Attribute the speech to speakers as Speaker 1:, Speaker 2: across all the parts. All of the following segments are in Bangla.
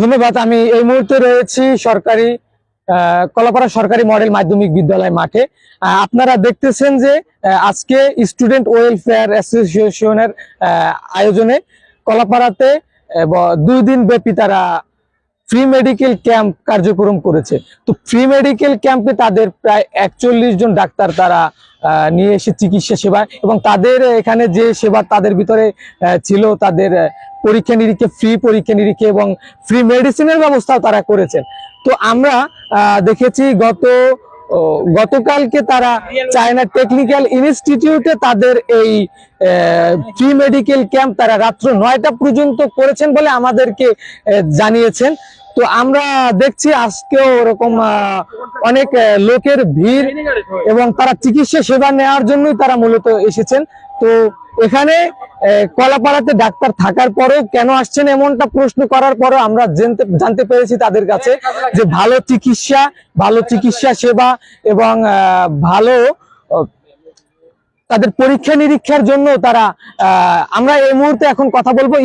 Speaker 1: ধন্যবাদ। আমি এই মুহূর্তে রয়েছি সরকারি কলাপাড়া সরকারি মডেল মাধ্যমিক বিদ্যালয় মাঠে। আপনারা দেখতেছেন যে আজকে স্টুডেন্ট ওয়েলফেয়ার অ্যাসোসিয়েশনের আয়োজনে কলাপাড়াতে 2 দিন ব্যাপী তারা ফ্রি মেডিকেল ক্যাম্প কার্যক্রম করেছে। তো ফ্রি মেডিকেল ক্যাম্পে তাদের প্রায় 41 জন ডাক্তার তারা নিয়ে এসে চিকিৎসা সেবা এবং তাদের এখানে যে সেবা তাদের ভিতরে ছিল, তাদের পরীক্ষা নিরীক্ষা, ফ্রি পরীক্ষা নিরীক্ষা এবং ফ্রি মেডিসিনের ব্যবস্থাও তারা করেছেন। তো আমরা দেখেছি গতকালকে তারা চায়না টেকনিক্যাল ইনস্টিটিউটে তাদের এই ফ্রি মেডিকেল ক্যাম্প তারা রাত্র 9টা পর্যন্ত করেছেন বলে আমাদেরকে জানিয়েছেন। তো আমরা দেখছি আজকেও ওরকম অনেক লোকের ভিড় এবং তারা চিকিৎসা সেবা নেওয়ার জন্যই তারা মূলত এসেছেন। তো এখানে কলাপাড়াতে ডাক্তার থাকার পরেও কেন আসছেন এমনটা প্রশ্ন করার পরেও আমরা জানতে পেরেছি তাদের কাছে যে ভালো চিকিৎসা সেবা এবং ভালো তাদের পরীক্ষা নিরীক্ষার জন্য তারা আমরা এই মুহূর্তে এখন কথা বলবো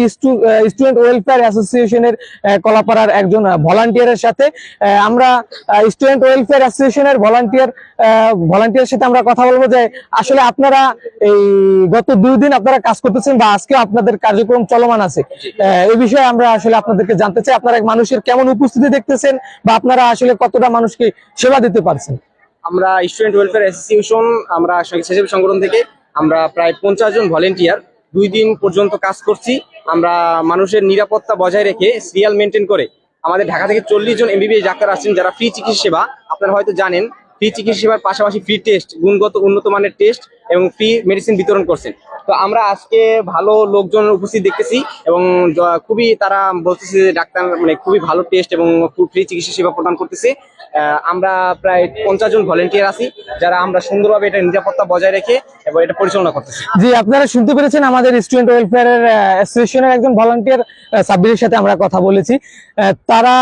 Speaker 1: স্টুডেন্ট ওয়েলফেয়ার অ্যাসোসিয়েশনের কলাপাড়ার একজন ভলান্টিয়ারের সাথে। আমরা স্টুডেন্ট ওয়েলফেয়ার অ্যাসোসিয়েশনের ভলান্টিয়ারের সাথে আমরা কথা বলবো যে আসলে আপনারা এই গত 2 দিন আপনারা কাজ করতেছেন বা আজকে আপনাদের কার্যক্রম চলমান আছে, এই বিষয়ে আমরা আসলে আপনাদেরকে জানতে চাই আপনারা মানুষের কেমন উপস্থিতি দেখতেছেন বা আপনারা আসলে কতটা মানুষকে সেবা দিতে পারছেন।
Speaker 2: আমরা স্টুডেন্ট ওয়েলফেয়ার অ্যাসোসিয়েশন, আমরা স্বেচ্ছাসেবী সংগঠন থেকে আমরা প্রায় 50 জন ভলেন্টিয়ার 2 দিন পর্যন্ত কাজ করছি। আমরা মানুষের নিরাপত্তা বজায় রেখে সিরিয়াল মেনটেন করে আমাদের ঢাকা থেকে 40 জন এমবিবিএস ডাক্তার আসছেন যারা ফ্রি চিকিৎসা সেবা, আপনারা হয়তো জানেন, ফ্রি চিকিৎসা সেবার পাশাপাশি ফ্রি টেস্ট, গুণগত উন্নত মানের টেস্ট এবং ফ্রি মেডিসিন বিতরণ করছেন। তো আমরা আজকে ভালো লোকজন উপস্থিত দেখতেছি এবং খুবই তারা বলতেছে যে ডাক্তার মানে খুবই ভালো টেস্ট এবং ফ্রি চিকিৎসা সেবা প্রদান করতেছে। আমরা প্রায় 50 জন ভলেন্টিয়ার আছি যারা আমরা সুন্দরভাবে এটা নিরাপত্তা বজায় রেখে এবং এটা পরিচালনা করতেছি।
Speaker 1: জি, আপনারা শুনতে পেরেছেন আমাদের স্টুডেন্ট ওয়েলফেয়ারের অ্যাসোসিয়েশনের একজন ভলান্টিয়ার সাব্বিরের সাথে আমরা কথা বলেছি। তারা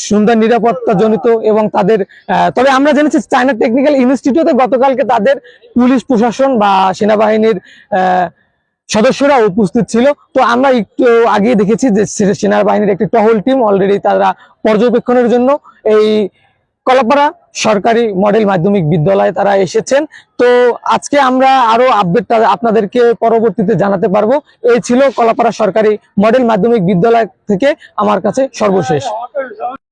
Speaker 1: সুন্দর নিরাপত্তা জনিত এবং তাদের তবে আমরা জেনেছি চায়না টেকনিক্যাল ইনস্টিটিউটে গতকালকে তাদের পুলিশ প্রশাসন বা সেনাবাহিনীর সদস্যরা উপস্থিত ছিল। তো আমরা একটু আগে দেখেছি যে সেনাবাহিনীর একটি টহল টিম অলরেডি তারা পর্যবেক্ষণের জন্য এই কলাপাড়া সরকারি মডেল মাধ্যমিক বিদ্যালয়ে তারা এসেছেন। তো আজকে আমরা আরো আপডেট আপনাদেরকে পরবর্তীতে জানাতে পারবো। এই ছিল কলাপাড়া সরকারি মডেল মাধ্যমিক বিদ্যালয় থেকে আমার কাছে সর্বশেষ।